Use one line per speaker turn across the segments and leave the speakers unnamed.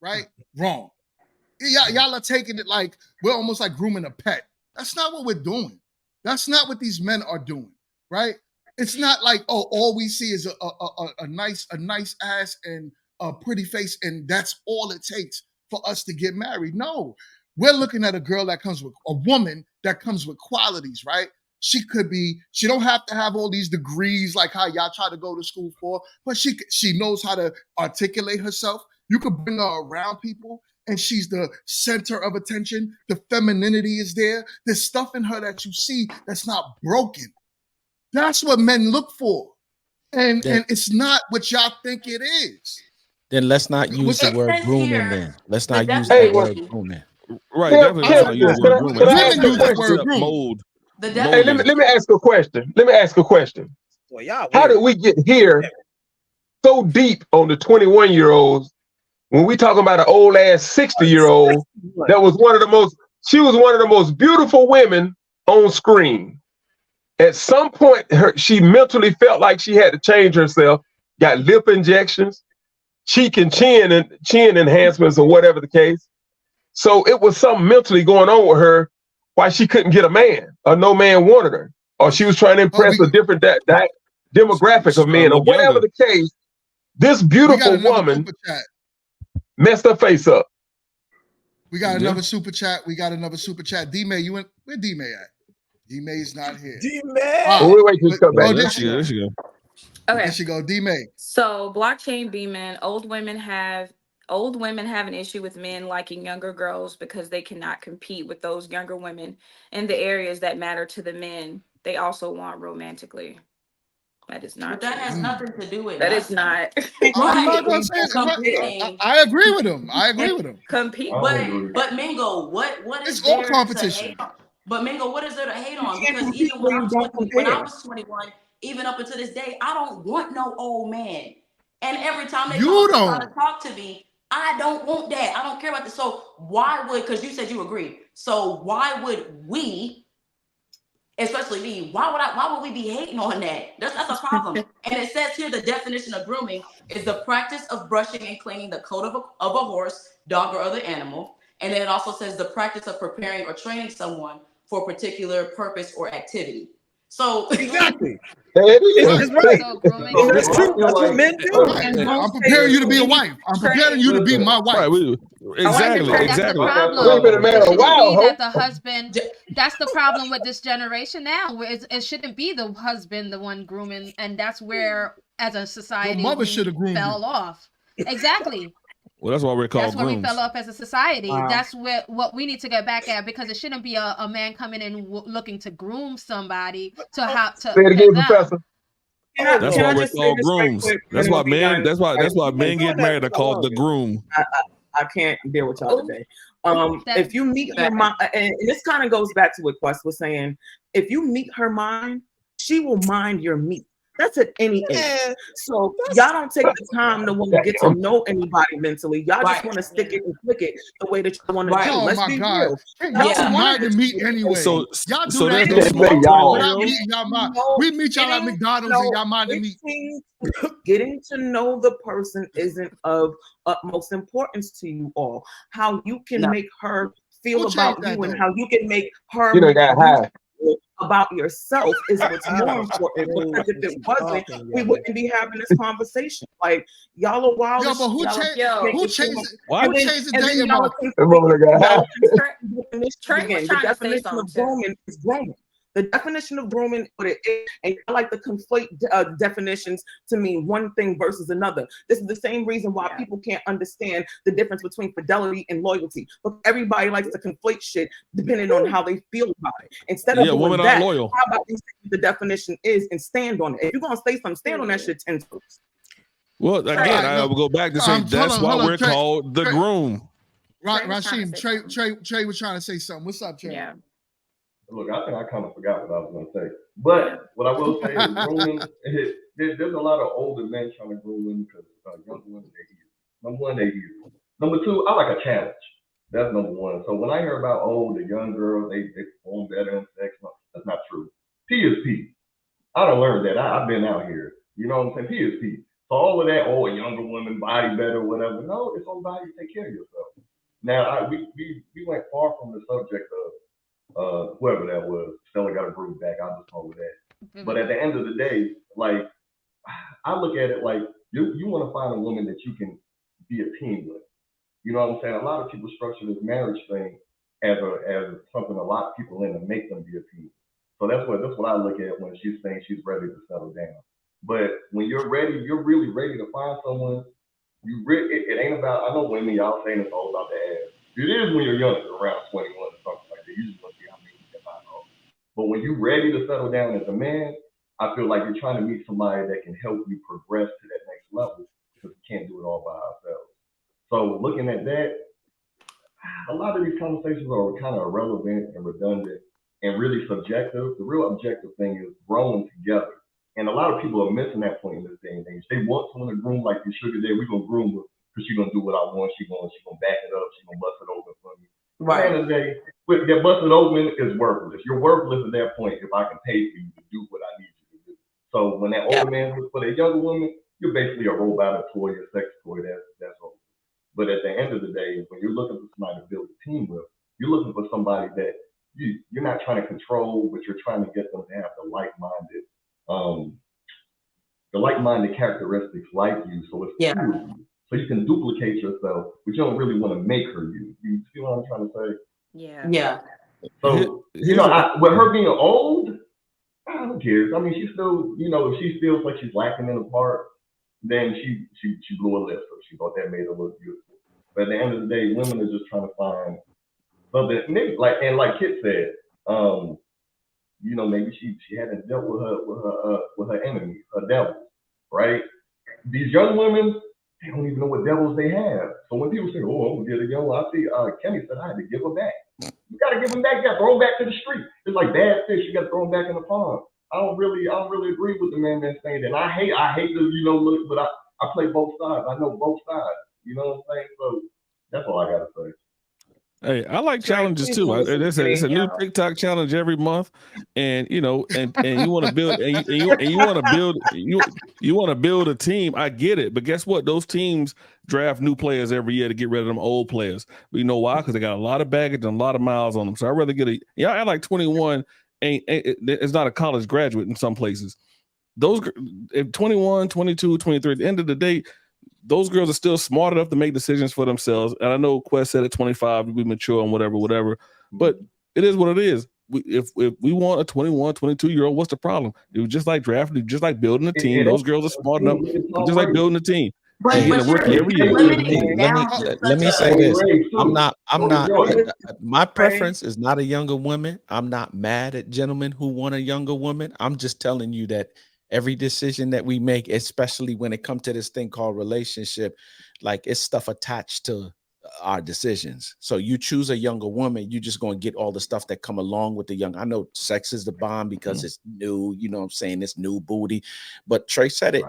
right? Wrong. Y'all are taking it like we're almost like grooming a pet. That's not what we're doing. That's not what these men are doing, right? It's not like, oh, all we see is a nice ass and a pretty face, and that's all it takes for us to get married. No, we're looking at a girl that comes with a woman that comes with qualities, right? She don't have to have all these degrees like how y'all try to go to school for, but she knows how to articulate herself. You could bring her around people and she's the center of attention. The femininity is there. There's stuff in her that you see that's not broken. That's what men look for. And it's not what y'all think it is.
Then let's not use the word grooming then. Let's not use
the
word grooming.
Right, definitely let's not use the word grooming.
Women use the word grooming.
Mold.
Hey, let me ask a question. Well, how did we get here so deep on the 21-year-olds when we talking about an old ass 60-year-old that was she was one of the most beautiful women on screen. At some point, she mentally felt like she had to change herself, got lip injections, cheek and chin enhancements or whatever the case. So it was something mentally going on with her why she couldn't get a man or no man wanted her, or she was trying to impress a different demographic of men or whatever the case. This beautiful woman messed her face up.
We got another super chat. D-May, where D-May at? D-May's not here.
D-May. Wait till you come back.
There she go.
Okay.
There she go, D-May.
So blockchain B-men, old women have an issue with men liking younger girls because they cannot compete with those younger women in the areas that matter to the men they also want romantically. That is not.
But that has nothing to do with
that. Is not.
I'm not gonna say it. I agree with him.
Compete,
but Mingo, what is
it's all competition?
But Mingo, what is there to hate on? Because even when I was 21, even up until this day, I don't want no old man. And every time they try to talk to me, I don't want that. I don't care about this. So why would? Because you said you agree. So why would we? Especially me, why would we be hating on that? That's a problem. And it says here the definition of grooming is the practice of brushing and cleaning the coat of a horse, dog, or other animal. And then it also says the practice of preparing or training someone for a particular purpose or activity. So
exactly.
It's
right.
That's true. That's what men do.
I'm preparing you to be a wife. I'm preparing you to be my wife.
Right. Exactly.
That's the problem. That the husband. That's the problem with this generation now. Where it shouldn't be the husband the one grooming, and that's where, as a society,
your mother should have groomed
fell off. Exactly.
Well, that's why we're called
That's where
grooms.
we fell off as a society. Wow. That's what we need to get back at, because it shouldn't be a man coming in looking to groom somebody to how to.
Say it again, Professor.
That's why we're called grooms. That's why men. That's why men get married are called the groom.
I can't deal with y'all today. If you meet her mind, and this kind of goes back to what Quest was saying. If you meet her mind, she will mind your meat. That's at any age. So y'all don't take the time to want to get to know anybody mentally. Y'all just want to stick it and click it the way that you want to do. Let's be real.
Y'all mind to meet anyway.
So
y'all do
so
that.
there's no small
We meet y'all at McDonald's and y'all mind to meet.
Getting to know the person isn't of utmost importance to you all. How you can make her feel about you and how you can make her about yourself is what's more important. Because if it wasn't, we wouldn't be having this conversation. Like y'all are wild.
Yo, but who changed the dating
The definition of grooming is grooming. The definition of grooming, what it is, and I like to conflate definitions to mean one thing versus another. This is the same reason why people can't understand the difference between fidelity and loyalty. But everybody likes to conflate shit depending on how they feel about it. Instead of doing that, how about you say what the definition is and stand on it? If you're gonna say something, stand on that shit 10 toes.
Well, again, I will go back to say that's why we're called the groom.
Rasheem, Trey was trying to say something. What's up, Trey?
Yeah.
Look, I think I kind of forgot what I was going to say. But what I will say is grooming, there's a lot of older men trying to groom women because younger women, they easy. Number one, they easy. Number two, I like a challenge. That's number one. So when I hear about, the young girls, they perform better in sex, that's not true. P is P. I done learned that. I've been out here. You know what I'm saying? P is P. So all of that, a younger woman, body better, whatever. No, it's on body. Take care of yourself. Now, we went far from the subject of whoever that was. Stella got a groove back. I'll just call it that. But at the end of the day, like, I look at it like you want to find a woman that you can be a team with. You know what I'm saying? A lot of people structure this marriage thing as something a lot of people in to make them be a team. So that's what I look at when she's saying she's ready to settle down. But when you're ready, you're really ready to find someone. It ain't about. I know women, y'all saying it's all about the ass. It is when you're younger, around 21 or something like that. You just want to see how many you can find off. But when you're ready to settle down as a man, I feel like you're trying to meet somebody that can help you progress to that next level because we can't do it all by ourselves. So looking at that, a lot of these conversations are kind of irrelevant and redundant and really subjective. The real objective thing is growing together. And a lot of people are missing that point in this day and age. They want someone to groom like this sugar daddy. We're going to groom her because she's going to do what I want. She's going to back it up. She's going to bust it open for me. Right. At the end of the day, that busted open is worthless. You're worthless at that point if I can pay for you to do what I need you to do. So when that older man looks for that younger woman, you're basically a robot, a toy, a sex toy. That's all. But at the end of the day, when you're looking for somebody to build a team with, you're looking for somebody that you're not trying to control, but you're trying to get them to have the like-minded characteristics like you, so it's true of you. So you can duplicate yourself, but you don't really want to make her you. You see what I'm trying to say?
Yeah. Yeah.
So, with her being old, who cares? I mean, she still, if she feels like she's lacking in a part, then she blew a list, so she thought that made her look beautiful. But at the end of the day, women are just trying to find something, maybe like Kit said, maybe she hadn't dealt with her enemies, her devils, right? These young women, they don't even know what devils they have. So when people say, "Oh, I'm gonna get a young," I see Kenny said I had to give them back. You gotta give them back. You gotta throw them back to the street. It's like bad fish. You gotta throw them back in the pond. I don't really agree with the man that's saying that. And I hate to look, but I play both sides. I know both sides. You know what I'm saying? So that's all I gotta say.
Hey, I like challenges too. It's a new TikTok challenge every month, and you want to build, and you want to build a team. I get it, but guess what? Those teams draft new players every year to get rid of them old players. But you know why? Because they got a lot of baggage and a lot of miles on them. So I'd rather get I like 21. It's not a college graduate in some places. Those if 21, 22, 23. At the end of the day, those girls are still smart enough to make decisions for themselves. And I know Quest said at 25, we mature and whatever. But it is what it is. If we want a 21, 22-year-old, what's the problem? It was just like drafting, just like building a team. Those girls are smart enough, just like building a team.
Hey, let me say this. My preference is not a younger woman. I'm not mad at gentlemen who want a younger woman. I'm just telling you that every decision that we make, especially when it comes to this thing called relationship, like it's stuff attached to our decisions. So you choose a younger woman, you're just going to get all the stuff that come along with the young. I know sex is the bomb because it's new, you know what I'm saying? It's new booty. But Trey said it,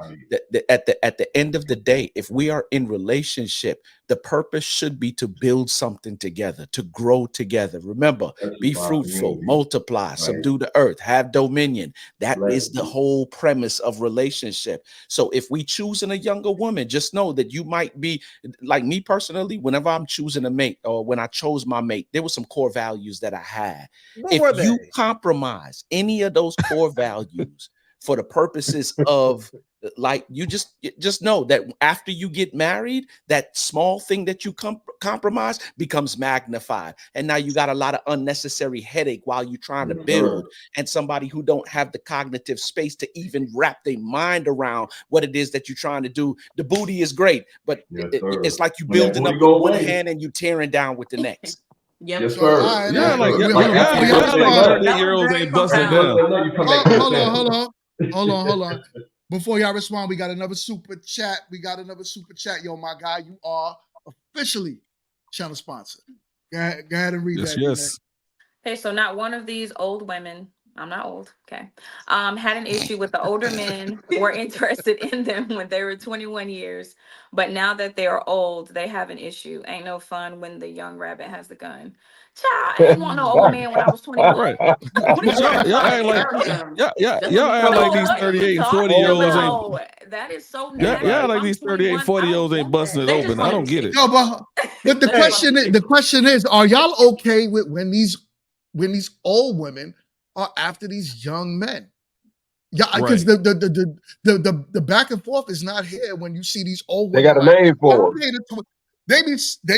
that at the end of the day, if we are in relationship, the purpose should be to build something together, to grow together. Remember, be fruitful, multiply, subdue the earth, have dominion. That is the whole premise of relationship. So if we choosing a younger woman, just know that you might be, like me personally, whenever I'm choosing a mate or when I chose my mate, there were some core values that I had. If you compromise any of those core values for the purposes of, like, you just know that after you get married, that small thing that you compromise becomes magnified, and now you got a lot of unnecessary headache while you're trying to build. And somebody who don't have the cognitive space to even wrap their mind around what it is that you're trying to do. The booty is great, but it's like you building up with one hand and you tearing down with the next.
Yep.
Yes, sir.
Year-olds ain't busting down.
Hold on. Before y'all respond, we got another super chat. Yo, my guy, you are officially channel sponsor. Go ahead and read that.
Yes.
Okay, so not one of these old women I'm not old. Okay. Had an issue with the older men were interested in them when they were 21 years. But now that they are old, they have an issue. Ain't no fun when the young rabbit has the gun. Child, I ain't want no old man when I was 21.
Right.
What are you
Y'all
talking
act like y'all act like these 38 and 40 year olds ain't.
That is so
Yeah,
nasty.
like these 38, 40 year olds ain't busting it open. I don't get it.
No, but the question is, are y'all okay with when these old women are after these young men? Yeah, because the back and forth is not here when you see these old women.
They got a name for it.
They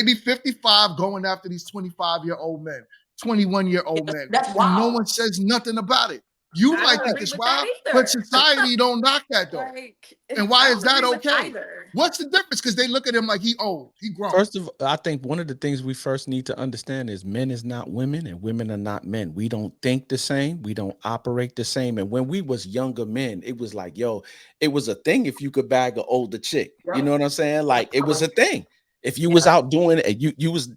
be 55 going after these 25-year-old men, 21-year-old men.
That's wild.
And no one says nothing about it. You might think it's wild, but society don't knock that though. And why is that okay? What's the difference? Because they look at him like he old, he grown.
First of all, I think one of the things we first need to understand is men is not women and women are not men. We don't think the same. We don't operate the same. And when we was younger men, it was like, yo, it was a thing if you could bag an older chick. You know what I'm saying? Like it was a thing. If you was out doing it, you was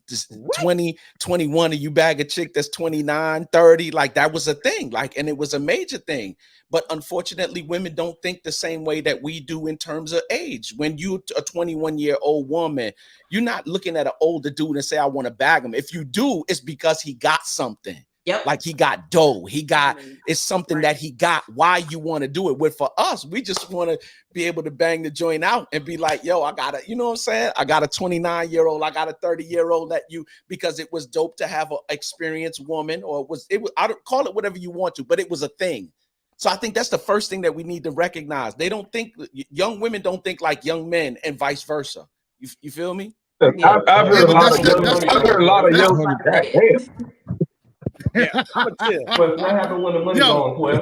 20, 21 and you bag a chick that's 29, 30, like that was a thing. Like, and it was a major thing. But unfortunately, women don't think the same way that we do in terms of age. When you're a 21-year-old woman, you're not looking at an older dude and say, I want to bag him. If you do, it's because he got something.
Yep.
Like he got dough. He got, it's something that he got. Why you want to do it? With for us, we just want to be able to bang the joint out and be like, yo, I got a, you know what I'm saying? I got a 29-year-old, I got a 30-year-old that you, because it was dope to have an experienced woman, or it was, I don't call it whatever you want to, but it was a thing. So I think that's the first thing that we need to recognize. They don't think, young women don't think like young men and vice versa. You feel me?
I've heard a lot of young.
Yeah, but what happened when the money's gone, Cliff?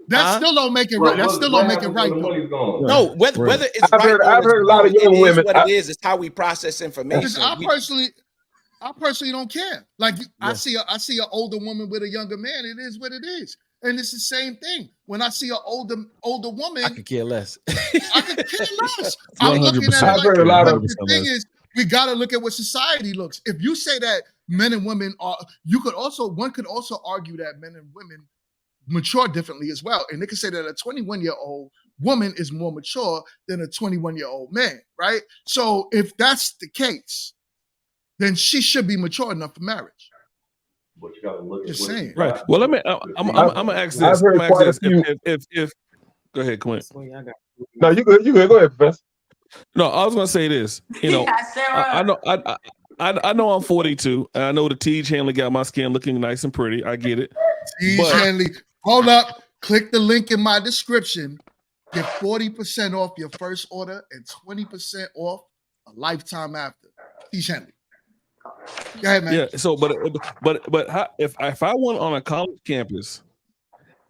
That still don't make it right. That still don't make it right.
No, whether it's
I've heard a lot of young women.
What it is how we process information.
I personally don't care. Like I see an older woman with a younger man. It is what it is, and it's the same thing. When I see an older woman,
I could care less.
I could care less. I'm looking at it like the thing is, we got to look at what society looks. If you say that men and women are, one could also argue that men and women mature differently as well. And they could say that a 21-year-old woman is more mature than a 21-year-old man, right? So if that's the case, then she should be mature enough for marriage.
But you gotta look at
just saying.
Right. Well, let me, I'm gonna ask this. If go ahead, Clint.
No, you good. Go ahead, Professor.
No, I was gonna say this. You know, I know I'm 42, and I know the T Hanley got my skin looking nice and pretty. I get it.
T Hanley, hold up. Click the link in my description. Get 40% off your first order and 20% off a lifetime after. T Hanley. Go ahead, man.
Yeah. So, but if I went on a college campus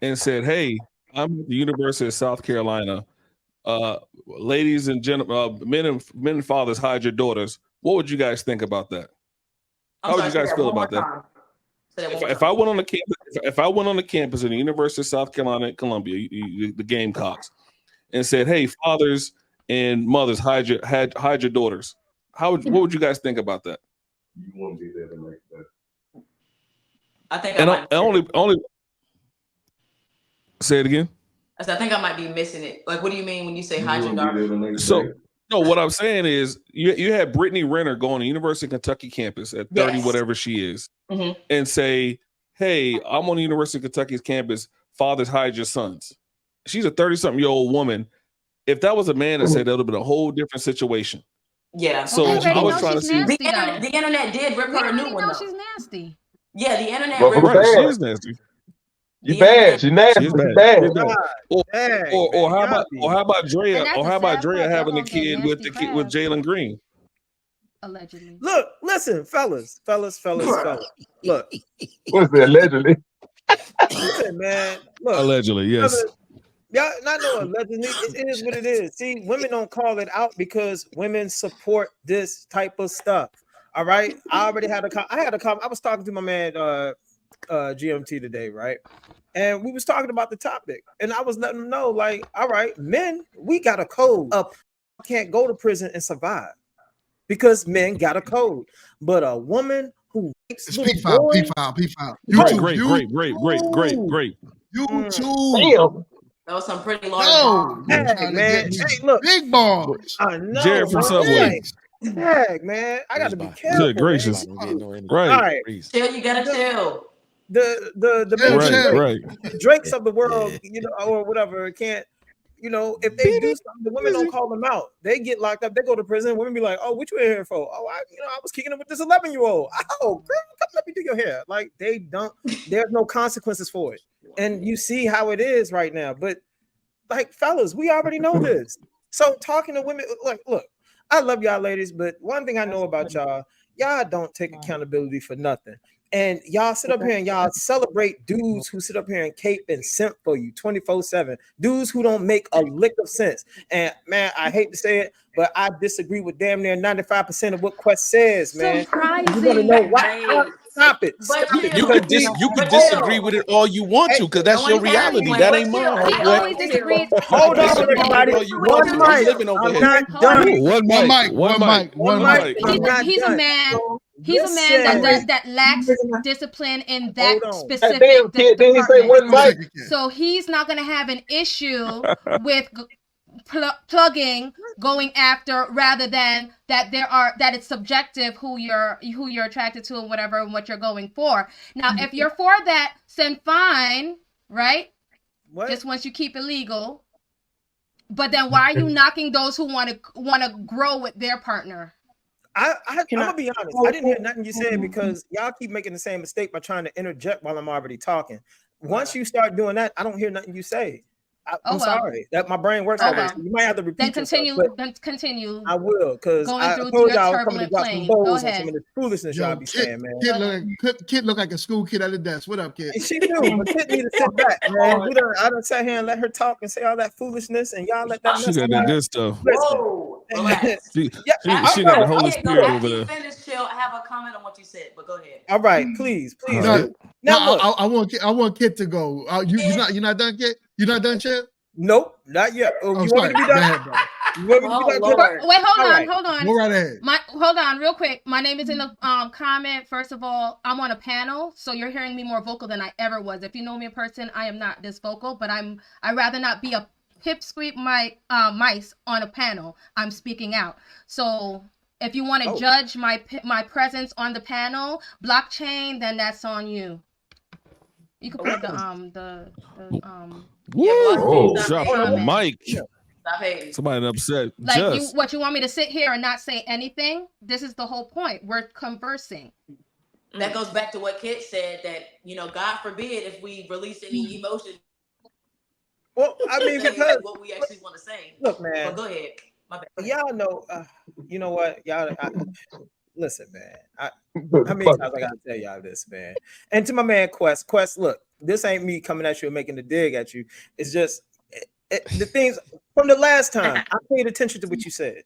and said, "Hey, I'm at the University of South Carolina. Ladies and gentlemen, men and fathers, hide your daughters." What would you guys think about that? How would you guys feel about that? If I went on the campus at the University of South Carolina at Columbia, the Gamecocks, and said, "Hey, fathers and mothers, hide your daughters," what would you guys think about that?
You won't be there to make that.
I think
only say it again.
I think I might be missing it. Like, what do you mean when you say hide your daughters?
So. No, what I'm saying is you had Brittany Renner go on the University of Kentucky campus at 30, whatever she is, and say, "Hey, I'm on the University of Kentucky's campus. Fathers, hide your sons." She's a 30-something-year-old woman. If that was a man that said that, would have been a whole different situation.
Yeah.
So I was trying to see.
The internet did rip her a new one.
She's nasty.
Yeah, the internet.
She is nasty.
You bad. She's nasty. She's bad.
Or how about Drea? Or how about Drea having a kid with Jalen Green?
Allegedly.
Look, listen, fellas. Look.
What's that? Allegedly.
Listen, man. Look.
Allegedly, yes.
Y'all not know allegedly. It is what it is. See, women don't call it out because women support this type of stuff. All right. I already had I was talking to my man GMT today, right? And we was talking about the topic, and I was letting them know, like, all right, men, we got a code. Can't go to prison and survive because men got a code, but a woman who rapes
It's
little
P-File,
boys.
P-File.
Great,
YouTube.
great.
YouTube.
Damn.
That was some pretty large
Yo,
bombs.
you
Heck,
trying to
man.
get me
Hey, look.
big bars.
I know,
Jared from
man.
Subway.
Heck, man. I got to be careful.
Good gracious.
Man.
Right.
All right.
Chill, you gotta chill.
The
Right.
Drakes of the world, you know, or whatever, can't, you know, if they do something, the women don't call them out. They get locked up. They go to prison. Women be like, "Oh, what you in here for?" "Oh, I was kicking it with this 11-year-old." "Oh, girl, come let me do your hair." Like they don't. There's no consequences for it, and you see how it is right now. But like, fellas, we already know this. So talking to women, like, look, I love y'all ladies, but one thing I know about y'all don't take accountability for nothing. And y'all sit up here and y'all celebrate dudes who sit up here and cape and simp for you 24/7. Dudes who don't make a lick of sense. And man, I hate to say it, but I disagree with damn near 95% of what Quest says, man.
Surprising.
You want to know why? Stop it.
You could disagree with it all you want to, because that's your reality. That ain't mine.
He always disagrees.
Hold on, everybody. One mic. I'm not done.
One mic.
He's a man. He's a man that lacks discipline in that specific department. So he's not going to have an issue with plugging, going after, rather than that it's subjective who you're attracted to and whatever and what you're going for. Now, if you're for that, then fine, right?
What?
Just once you keep it legal. But then why are you knocking those who want to grow with their partner?
I'm gonna be honest. I didn't hear nothing you said because y'all keep making the same mistake by trying to interject while I'm already talking. Once you start doing that, I don't hear nothing you say. I'm sorry that my brain works like that. You might have to repeat.
Then continue.
I will, because I told y'all I was coming to drop some balls on some of this foolishness y'all be saying, man.
Kid look like a school kid at the desk. What up, kid?
She do, but Kid need to sit back, man. I done sat here and let her talk and say all that foolishness, and y'all let that.
She got that good stuff.
Whoa.
She got the Holy Spirit over there.
Finish, chill. I have a comment on what you said, but go ahead.
All right, please.
No, I want Kid to go. You're not done, Kid? You're not done, Chip?
Nope, not yet. You want me to be done?
Wait, hold on.
Go right ahead.
Hold on, real quick. My name is in the comment. First of all, I'm on a panel, so you're hearing me more vocal than I ever was. If you know me in person, I am not this vocal, but I'd rather not be a pipsqueak mice on a panel. I'm speaking out. So if you want to judge my presence on the panel, blockchain, then that's on you. You can put
Woo! Drop the mic.
Stop hating.
Somebody upset.
Like you want me to sit here and not say anything? This is the whole point. We're conversing.
That goes back to what Kit said, that God forbid if we release any emotion.
Well, I mean, because
what we actually want to say.
Look, man.
But go ahead. My bad.
Y'all know. You know what? Y'all. Listen, man. How many times I gotta tell y'all this, man? And to my man Quest, look, this ain't me coming at you and making a dig at you. It's just the things from the last time I paid attention to what you said,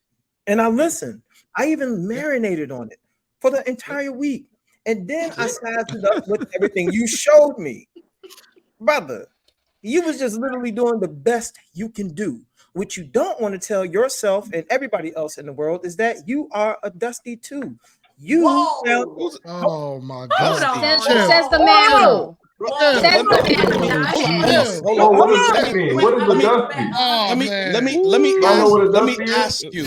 and I listened. I even marinated on it for the entire week, and then I sized it up with everything you showed me, brother. You was just literally doing the best you can do. What you don't want to tell yourself and everybody else in the world is that you are a dusty too.
Oh my God!
Says the man.
What does the dusty?
Let me ask you.